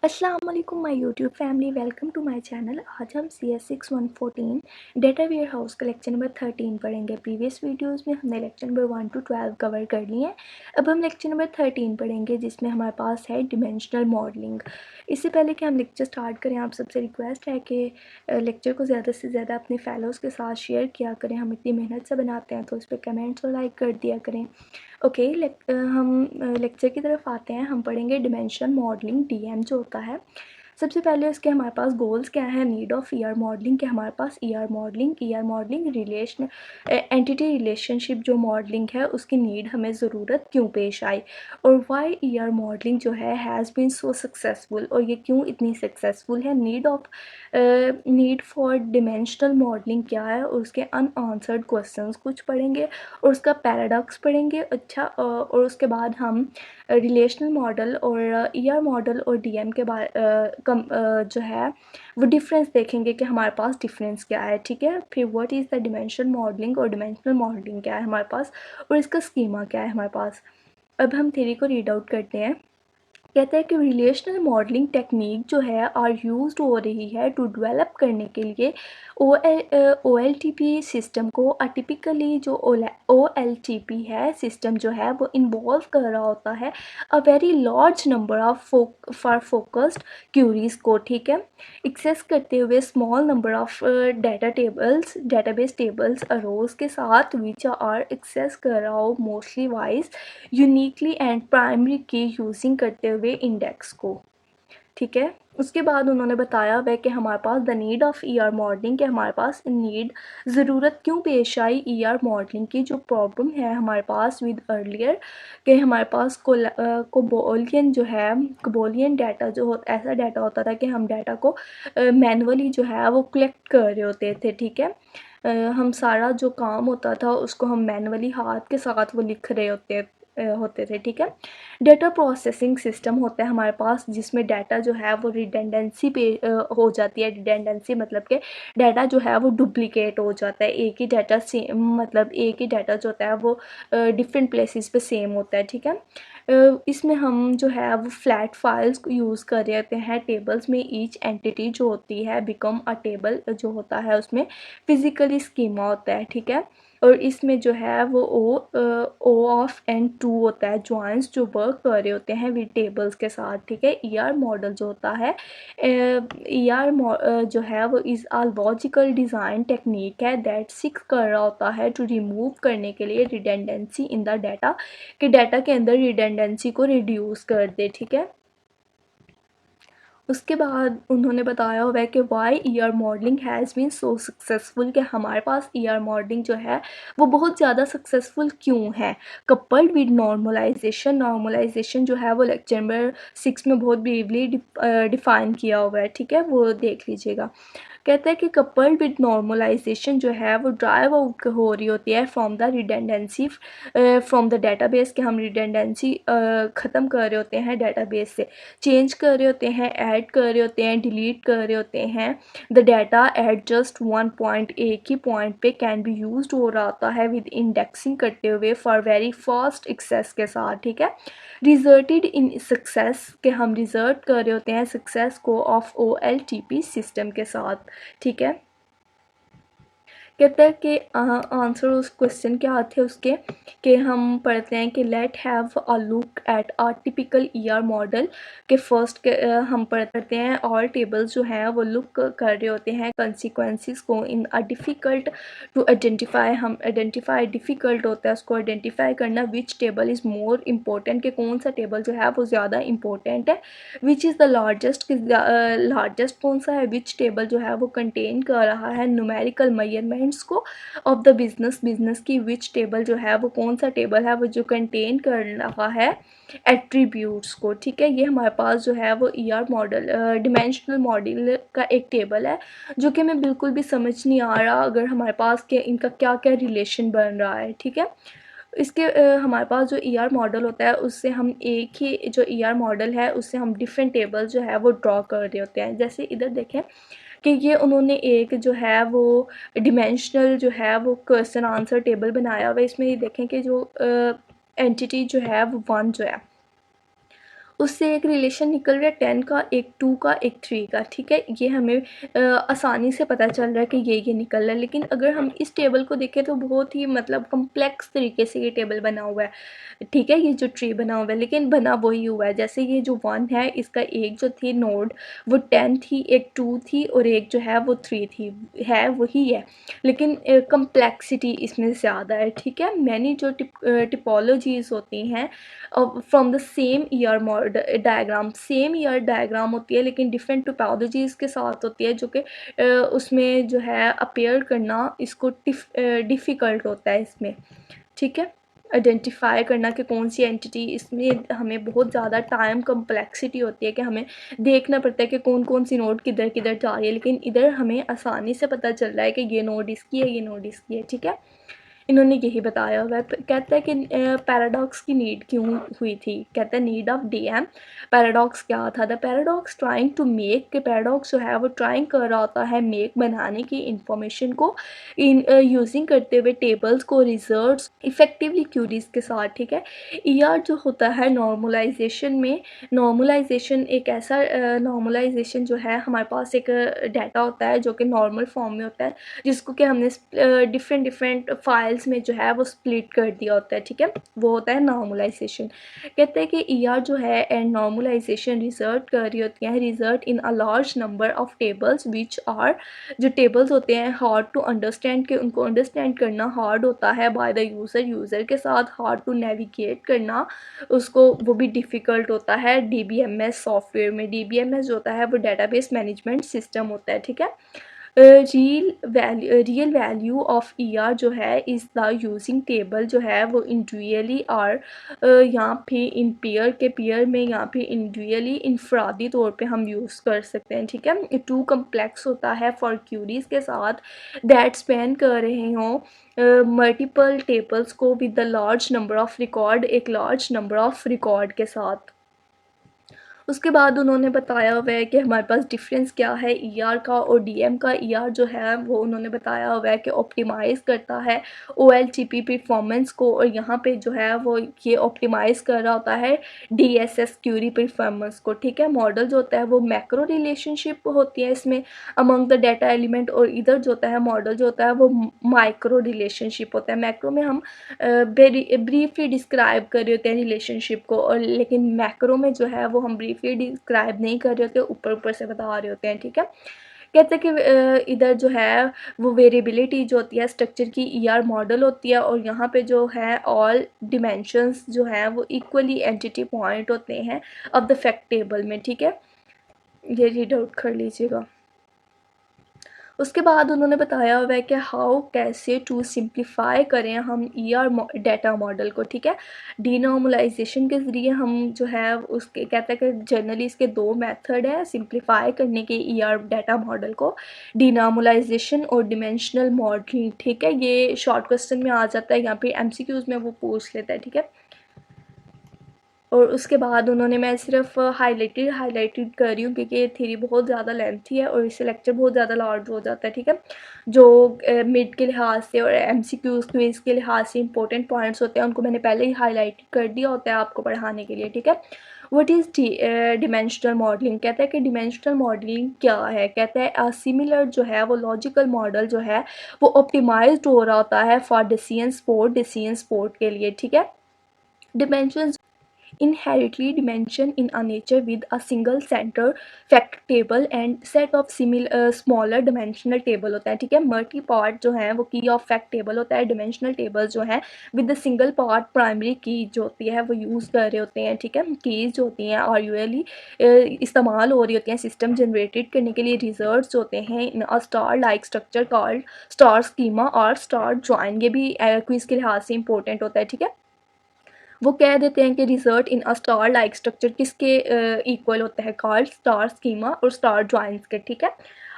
अस्सलाम वालेकुम my YouTube family, welcome to my channel. आज हम CS6114 डेटा वेयर हाउस का लेक्चर नंबर 13 पढ़ेंगे। प्रीवियस वीडियोस में हमने लेक्चर नंबर 1 to 12 कवर कर लिए हैं। अब हम लेक्चर नंबर 13 पढ़ेंगे जिसमें हमारे पास है डिमेंशनल मॉडलिंग। इससे पहले कि हम लेक्चर स्टार्ट करें, आप सबसे रिक्वेस्ट है कि लेक्चर को ज़्यादा से ज़्यादा अपने फेलोज़ के साथ शेयर किया करें। हम इतनी मेहनत से बनाते हैं तो उस पर कमेंट्स और लाइक कर दिया करें। ओके, हम लेक्चर की तरफ आते हैं। हम पढ़ेंगे डिमेंशन मॉडलिंग, डीएम जो होता है। सबसे पहले उसके हमारे पास गोल्स क्या है। नीड ऑफ ईआर मॉडलिंग के हमारे पास ER modelling relation entity relationship जो मॉडलिंग है उसकी नीड हमें ज़रूरत क्यों पेश आई, और वाई ईआर मॉडलिंग जो है हैज़ बीन सो सक्सेसफुल, और ये क्यों इतनी सक्सेसफुल है। नीड फॉर डिमेंशनल मॉडलिंग क्या है और उसके अनआंसर्ड क्वेश्चंस कुछ पढ़ेंगे और उसका पैराडॉक्स पढ़ेंगे। अच्छा, और उसके बाद हम रिलेशनल मॉडल और ईआर मॉडल और डीएम के जो है वो डिफरेंस देखेंगे कि हमारे पास डिफरेंस क्या है। ठीक है, फिर what is the dimensional modelling और डिमेंशनल मॉडलिंग क्या है हमारे पास, और इसका स्कीमा क्या है हमारे पास। अब हम थ्योरी को रीड आउट करते हैं। कहते हैं कि रिलेशनल मॉडलिंग टेक्निक जो है आर यूज्ड हो रही है टू डेवलप करने के लिए O L T P system को। टिपिकली जो ओ एल टी पी है सिस्टम जो है वो इन्वॉल्व कर रहा होता है a very large number of for focused queries को। ठीक है, एक्सेस करते हुए small number of database tables अरोज के साथ विच आर एक्सेस कर रहा हो mostly wise uniquely and primary key using करते हुए इंडेक्स को। ठीक है, उसके बाद उन्होंने बताया वह कि हमारे पास the need of ER modelling के हमारे पास नीड ज़रूरत क्यों पेश आई ईआर मॉडलिंग की। जो प्रॉब्लम है हमारे पास विद अर्लियर कि हमारे पास कोबोलियन जो है, कोबोलियन डाटा जो होता ऐसा डाटा होता था कि हम डाटा को मैनुअली जो है वो कलेक्ट कर रहे होते थे। ठीक है, हम सारा जो काम होता था उसको हम मैनुअली हाथ के साथ वो लिख रहे होते थे। ठीक है, डाटा प्रोसेसिंग सिस्टम होता है हमारे पास जिसमें डाटा जो है वो रिडेंडेंसी पे हो जाती है। रिडेंडेंसी मतलब कि डाटा जो है वो डुप्लीकेट हो जाता है। एक ही डाटा सेम, मतलब एक ही डाटा जो होता है वो डिफरेंट प्लेसेस पे सेम होता है। ठीक है, इसमें हम जो है वो फ्लैट फाइल्स को यूज़ कर रहे होते हैं। टेबल्स में ईच एंटिटी जो होती है बिकम अ टेबल जो होता है उसमें फिजिकली स्कीमा होता है। ठीक है, और इसमें जो है वो ओ ऑफ एन टू होता है, जॉइंट्स जो वर्क कर रहे होते हैं विद टेबल्स के साथ। ठीक है, ईआर मॉडल जो होता है, जो है वो is a logical design technique है दैट सिक कर रहा होता है टू रिमूव करने के लिए रिडेंडेंसी इन द डाटा, कि डाटा के अंदर रिडेंडेंसी को रिड्यूस कर दे। ठीक है, उसके बाद उन्होंने बताया हुआ है कि why ER modelling has been so successful, कि हमारे पास ईआर मॉडलिंग जो है वो बहुत ज़्यादा सक्सेसफुल क्यों है। कपल्ड विद नॉर्मलाइजेशन, नॉर्मलाइजेशन जो है वो लेक्चर नंबर 6 में बहुत ब्रीवली डिफ़ाइन किया हुआ है। ठीक है, वो देख लीजिएगा। कहता है कि कपल्ड विद नॉर्मलाइजेशन जो है वो ड्राइव आउट हो रही होती है from the redundancy from the database, के हम रिडेंडेंसी ख़त्म कर रहे होते हैं डाटाबेस से, चेंज कर रहे होते हैं, ऐड कर रहे होते हैं, डिलीट कर रहे होते हैं। The data at just one point, एक ही पॉइंट पे कैन बी यूज्ड हो रहा होता है विद इंडेक्सिंग करते हुए फॉर वेरी फास्ट एक्सेस के साथ। ठीक है, रिजल्टेड इन सक्सेस, के हम रिजल्ट कर रहे होते हैं सक्सेस को of O L T P system के साथ। ठीक है, कहता है कि आंसर उस क्वेश्चन क्या आते हैं उसके, कि हम पढ़ते हैं कि let have a look at a typical ER model, के फर्स्ट के हम पढ़ते हैं और टेबल्स जो हैं वो लुक कर रहे होते हैं कंसिक्वेंसेस को इन अ डिफ़िकल्ट टू आइडेंटिफाई। हम आइडेंटिफाई डिफ़िकल्ट होता है उसको आइडेंटिफाई करना, विच टेबल इज़ मोर इम्पोर्टेंट, कि कौन सा टेबल जो है वो ज़्यादा इंपॉर्टेंट है। Which is the largest, largest कौन सा है। विच टेबल जो है वो कंटेन कर रहा है न्यूमेरिकल मेजरमेंट्स को ऑफ द बिजनेस की। विच टेबल जो है वो कौन सा टेबल है वो जो कंटेन कर रहा है एट्रीब्यूट्स को। ठीक है, ये हमारे पास जो है वो ईआर मॉडल डिमेंशनल मॉडल का एक टेबल है जो कि हमें बिल्कुल भी समझ नहीं आ रहा अगर हमारे पास के इनका क्या क्या रिलेशन बन रहा है। ठीक है, इसके हमारे पास जो ईआर मॉडल होता है उससे हम एक ही जो ईआर मॉडल है उससे हम डिफरेंट टेबल जो है वो ड्रॉ कर रहे होते हैं। जैसे इधर देखें कि ये उन्होंने एक जो है वो डिमेंशनल जो है वो क्वेश्चन आंसर टेबल बनाया हुआ है। इसमें ये देखें कि जो एंटिटी जो है वो वन जो है उससे एक रिलेशन निकल रहा है 10 का, एक 2 का, एक 3 का, ठीक है। ये हमें आसानी से पता चल रहा है कि ये निकल रहा है। लेकिन अगर हम इस टेबल को देखें तो बहुत ही मतलब कम्प्लेक्स तरीके से ये टेबल बना हुआ है, ठीक है, ये जो ट्री बना हुआ है, लेकिन बना वही हुआ है। जैसे ये जो 1 है, इसका एक जो थी नोड वो 10 थी, एक 2 थी और एक जो है वो 3 थी, है वही है, लेकिन कम्प्लेक्सिटी इसमें ज़्यादा है, ठीक है। मैनी जो टिपोलॉजीज़ होती हैं from the same year model diagram, same year diagram होती है लेकिन डिफरेंट टोपोलॉजीज़ के साथ होती है, जो कि उसमें जो है अपेयर करना इसको डिफ़िकल्ट होता है इसमें, ठीक है, आइडेंटिफाई करना कि कौन सी एंटिटी, इसमें हमें बहुत ज़्यादा टाइम कम्प्लेक्सिटी होती है कि हमें देखना पड़ता है कि कौन कौन सी नोड किधर किधर जा रही है। लेकिन इधर हमें आसानी से पता चल रहा है कि ये नोड इसकी है, ये नोड इसकी है, ठीक है। इन्होंने यही बताया हुआ है। कहता है कि पैराडॉक्स की नीड क्यों हुई थी, कहता है नीड ऑफ डीएम। पैराडॉक्स क्या था, the paradox trying to make, के पैराडॉक्स जो है वो ट्राइंग कर रहा होता है मेक, बनाने की इंफॉर्मेशन को इन यूजिंग करते हुए टेबल्स को, रिजल्ट्स इफेक्टिवली क्यूरीज के साथ, ठीक है। ईआर जो होता है नॉर्मलाइजेशन में, नॉर्मलाइजेशन एक ऐसा नॉर्मलाइजेशन जो है हमारे पास एक डाटा होता है जो कि नॉर्मल फॉर्म में होता है, जिसको कि हमने डिफरेंट डिफरेंट फाइल्स में जो है वो स्प्लिट कर दिया होता है, ठीक है, वो होता है नॉर्मलाइजेशन। कहते हैं कि ईआर जो है एंड नॉर्मलाइजेशन रिजल्ट कर रही होती है, result in a large number of tables which are, जो टेबल्स होते हैं हार्ड टू अंडरस्टैंड, के उनको अंडरस्टैंड करना हार्ड होता है बाय द यूज़र, यूज़र के साथ हार्ड टू नेविगेट करना उसको वो भी डिफ़िकल्ट होता है डीबीएमएस सॉफ्टवेयर में। डीबीएमएस जो होता है वो डेटाबेस मैनेजमेंट सिस्टम होता है, ठीक है। रियल वैल्यू ऑफ ईआर जो है इज़ द यूजिंग टेबल जो है वो इंडिविजुअली और यहाँ पे इन पेयर के, पेयर में यहाँ पे इंडिविजुअली इनफरादी तौर पे हम यूज़ कर सकते हैं, ठीक है। टू कम्प्लेक्स होता है फॉर क्यूरीज के साथ दैट स्पेन कर रहे हों मल्टीपल टेबल्स को with the large number of record, एक लार्ज नंबर ऑफ रिकॉर्ड के साथ। उसके बाद उन्होंने बताया हुआ है कि हमारे पास डिफरेंस क्या है ईआर का और डीएम का। ईआर जो है वो उन्होंने बताया हुआ है कि ऑप्टिमाइज़ करता है ओएलटीपी परफॉर्मेंस को, और यहाँ पे जो है वो ये ऑप्टिमाइज़ कर रहा होता है डीएसएस क्यूरी परफॉर्मेंस को, ठीक है। मॉडल जो होता है वो मैक्रो रिलेशनशिप होती है इसमें अमंग द डाटा एलिमेंट, और इधर जो होता है मॉडल जो होता है वो माइक्रो रिलेशनशिप होता है। मैक्रो में हम ब्रीफली डिस्क्राइब कर रहे होते हैं रिलेशनशिप को, और लेकिन मैक्रो में जो है वो हम ब्रीफली डिस्क्राइब नहीं कर रहे होते, ऊपर ऊपर से बता रहे होते हैं, ठीक है। कहते हैं कि इधर जो है वो वेरिएबिलिटी जो होती है स्ट्रक्चर की ईआर मॉडल होती है, और यहाँ पे जो है ऑल डिमेंशंस जो है वो इक्वली एंटिटी पॉइंट होते हैं ऑफ द फैक्ट टेबल में, ठीक है। ये रीड आउट कर लीजिएगा। उसके बाद उन्होंने बताया हुआ है कि हाउ, कैसे टू सिंप्लीफाई करें हम ईआर डाटा मॉडल को, ठीक है। डीनॉर्मलाइजेशन के ज़रिए हम जो है उसके, कहते हैं कि जनरली इसके दो मेथड है सिंप्लीफाई करने के ईआर डाटा मॉडल को, डीनॉर्मलाइजेशन और डिमेंशनल मॉडलिंग, ठीक है। ये शॉर्ट क्वेश्चन में आ जाता है, यहाँ पे एमसीक्यूज़ में वो पूछ लेता है, ठीक है। और उसके बाद उन्होंने, मैं सिर्फ हाईलाइटेड कर रही हूँ क्योंकि ये थ्योरी बहुत ज़्यादा लेंथी है और इससे लेक्चर बहुत ज़्यादा लार्ज हो जाता है, ठीक है। जो मिड के लिहाज से और एमसीक्यूज़ क्विज के लिहाज से इंपॉर्टेंट पॉइंट्स होते हैं उनको मैंने पहले ही हाईलाइट कर दिया होता है आपको पढ़ाने के लिए, ठीक है। व्हाट इज़ डिमेंशनल मॉडलिंग, कहता है कि डिमेंशनल मॉडलिंग क्या है। कहता है सिमिलर जो है वो लॉजिकल मॉडल जो है वो ऑप्टिमाइज्ड हो रहा होता है फॉर डिसीजन सपोर्ट के लिए, ठीक है। Dimension inherently dimension in a nature with a single center fact table and set of smaller dimensional table होता है, ठीक है। मल्टी पार्ट जो है वो की ऑफ फैक्ट टेबल होता है, डिमेंशनल टेबल जो है with the single part primary की जो होती है वो यूज़ कर रहे होते हैं, ठीक है। कीज जो होती हैं आर्युअली इस्तेमाल हो रही होती हैं सिस्टम जनरेटेड करने के लिए। रिजल्ट्स होते हैं in a star like structure called star schema और स्टार ज्वाइन, ये भी क्विज के लिहाज से इंपॉर्टेंट होता है, ठीक है। वो कह देते हैं कि result in a star like structure किसके इक्वल होता है, कॉल्ड स्टार स्कीमा और स्टार ज्वाइंस के, ठीक है।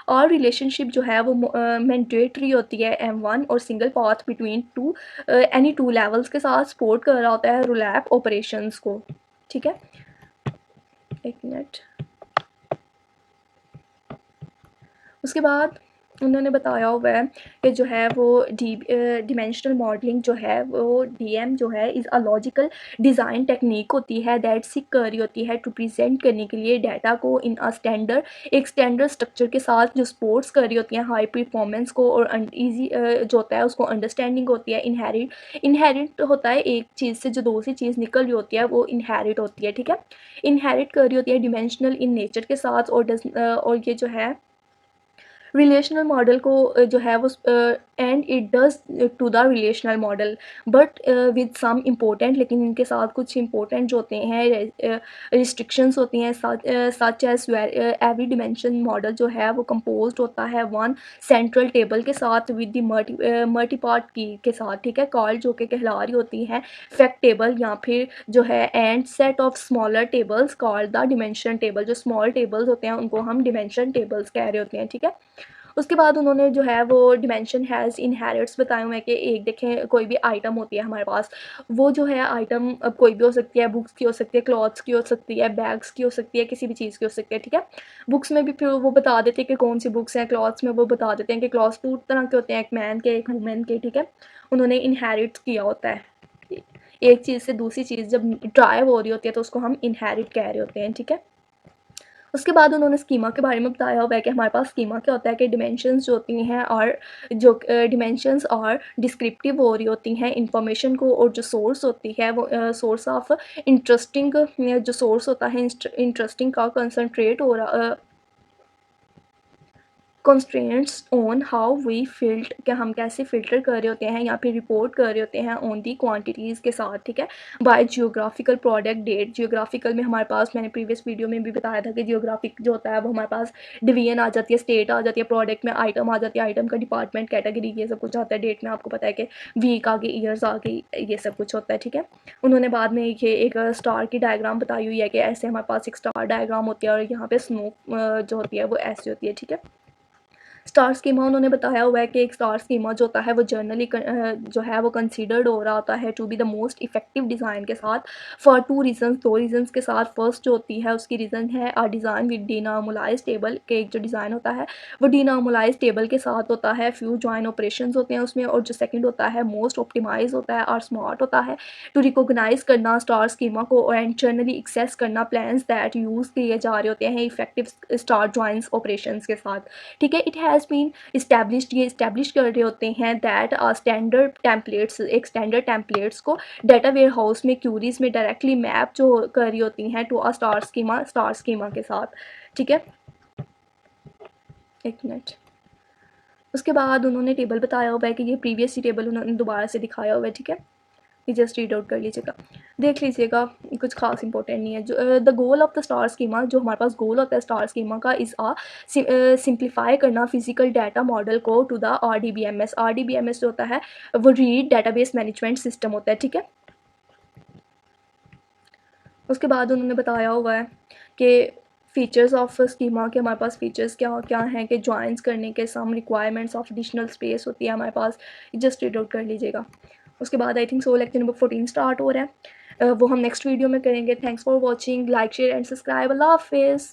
और रिलेशनशिप जो है वो मैंडेटरी होती है M1 और single path between two any two levels के साथ सपोर्ट कर रहा होता है रोलैप ऑपरेशंस को, ठीक है। एक मिनट। उसके बाद उन्होंने बताया हुआ है कि जो है वो डिमेंशनल मॉडलिंग जो है वो डीएम जो है is a logical design technique होती है दैट सीक कर रही होती है टू प्रेजेंट करने के लिए डाटा को इन अ स्टैंडर्ड एक स्टैंडर्ड स्ट्रक्चर के साथ जो सपोर्ट्स कर रही होती हैं हाई परफॉर्मेंस को और ईजी जो होता है उसको अंडरस्टैंडिंग होती है इनहेरिट होता है एक चीज़ से जो दूसरी चीज़ निकल रही होती है वो इनहेरिट होती है, ठीक है। इनहेरिट कर रही होती है डिमेंशनल इन नेचर के साथ और ये जो है रिलेशनल मॉडल को जो है वो and it does to the relational model but with some important, लेकिन इनके साथ कुछ इम्पोर्टेंट जो होते हैं रिस्ट्रिक्शंस होती हैं such as every dimension model जो है वो कंपोज्ड होता है वन सेंट्रल टेबल के साथ विद द मल्टी पार्ट की के साथ, ठीक है, कॉल जो कि कहला रही होती है फैक्ट टेबल या फिर जो है and set of smaller tables called the dimension table. जो स्मॉल टेबल्स होते हैं उनको हम डिमेंशन टेबल्स कह रहे होते हैं, ठीक है। उसके बाद उन्होंने जो है वो डिमेंशन हैज़ इनहेरिट्स बताए हुए हैं कि एक देखें कोई भी आइटम होती है हमारे पास, वो जो है आइटम अब कोई भी हो सकती है, बुक्स की हो सकती है, क्लॉथ्स की हो सकती है, बैग्स की हो सकती है, किसी भी चीज़ की हो सकती है, ठीक है। बुक्स में भी फिर वो बता देते हैं कि कौन सी बुक्स हैं, क्लॉथ्स में वो बता देते हैं कि क्लॉथ्स टू तरह के होते हैं, एक मैन के एक वुमेन के, ठीक है। उन्होंने इनहेरिट किया होता है एक चीज़ से दूसरी चीज़ जब ड्राइव हो रही होती है तो उसको हम इनहेरिट कह रहे होते हैं, ठीक है। उसके बाद उन्होंने स्कीमा के बारे में बताया हुआ है कि हमारे पास स्कीमा क्या होता है कि डिमेंशंस जो होती हैं और जो डिमेंशंस और डिस्क्रिप्टिव हो रही होती हैं इंफॉर्मेशन को, और जो सोर्स होती है वो सोर्स ऑफ इंटरेस्टिंग जो सोर्स होता है इंटरेस्टिंग का कंसनट्रेट हो रहा कंस्ट्रेंट्स ऑन हाउ वी फिल्ट कि हम कैसे फ़िल्टर कर रहे होते हैं या फिर रिपोर्ट कर रहे होते हैं ऑन दी क्वांटिटीज़ के साथ, ठीक है। By geographical product date, geographical में हमारे पास मैंने प्रीवियस वीडियो में भी बताया था कि जियोग्राफिक जो होता है वो हमारे पास डिवीजन आ जाती है, स्टेट आ जाती है, प्रोडक्ट में आइटम आ जाती है, आइटम का डिपार्टमेंट कैटेगरी ये सब कुछ आता है, डेट में आपको पता है कि वीक आगे ईयर्स आगे ये सब कुछ होता है, ठीक है। उन्होंने बाद में ये एक स्टार की डायग्राम बताई हुई है कि ऐसे हमारे पास एक स्टार डायग्राम होती है और यहाँ पे स्मोक जो होती है वो ऐसी होती है, ठीक है। स्टार स्कीमा उन्होंने बताया हुआ है कि एक स्टार स्कीमा जो होता है वो जनरली जो है वो कंसीडर्ड हो रहा होता है to be the most effective design के साथ फॉर टू रीजंस, दो रीजंस के साथ। फर्स्ट जो होती है उसकी रीज़न है a design with denormalise table के एक जो डिज़ाइन होता है वो डीनॉर्मलाइज टेबल के साथ होता है, फ्यू जॉइन ऑपरेशन होते हैं उसमें, और जो सेकेंड होता है मोस्ट ऑप्टिमाइज होता है और स्मार्ट होता है टू रिकोगनाइज करना स्टार स्कीमा को और इंटरनली एक्सेस करना प्लान्स दैट यूज़ किए जा रहे होते हैं इफेक्टिव स्टार जॉइंस ऑपरेशन के साथ, ठीक है। इट हैज़ बीन इस्टेब्लिश्ड, ये इस्टेब्लिश कर रहे होते हैं दैट स्टैंडर्ड टेम्पलेट्स, एक स्टैंडर्ड टेम्पलेट्स को डाटा वेयर हाउस में क्यूरीज में डायरेक्टली मैप जो कर रही होती हैं टू स्टार स्कीमा के साथ, ठीक है। एक मिनट। उसके बाद उन्होंने टेबल बताया हुआ है कि ये प्रीवियस ही टेबल उन्होंने दोबारा से दिखाया हुआ है, ठीक है। ये जस्ट रीड आउट कर लीजिएगा, देख लीजिएगा, कुछ खास इंपॉर्टेंट नहीं है। जो the goal of the star schema, जो हमारे पास गोल होता है स्टार स्कीमा का, इज़ सिंप्लीफाई करना फिजिकल डाटा मॉडल को टू द RDBMS। RDBMS जो होता है वो रीड डाटाबेस मैनेजमेंट सिस्टम होता है, ठीक है। उसके बाद उन्होंने बताया हुआ है कि फीचर्स ऑफ स्कीमा के हमारे पास फीचर्स क्या क्या हैं कि ज्वाइंस करने के सम रिक्वायरमेंट्स ऑफ एडिशनल स्पेस होती है हमारे पास, जस्ट रीड आउट कर लीजिएगा। उसके बाद I think so lecture number 14 start हो रहा है, वो हम नेक्स्ट वीडियो में करेंगे। Thanks for watching, like share and subscribe, अल्लाह हाफिज़।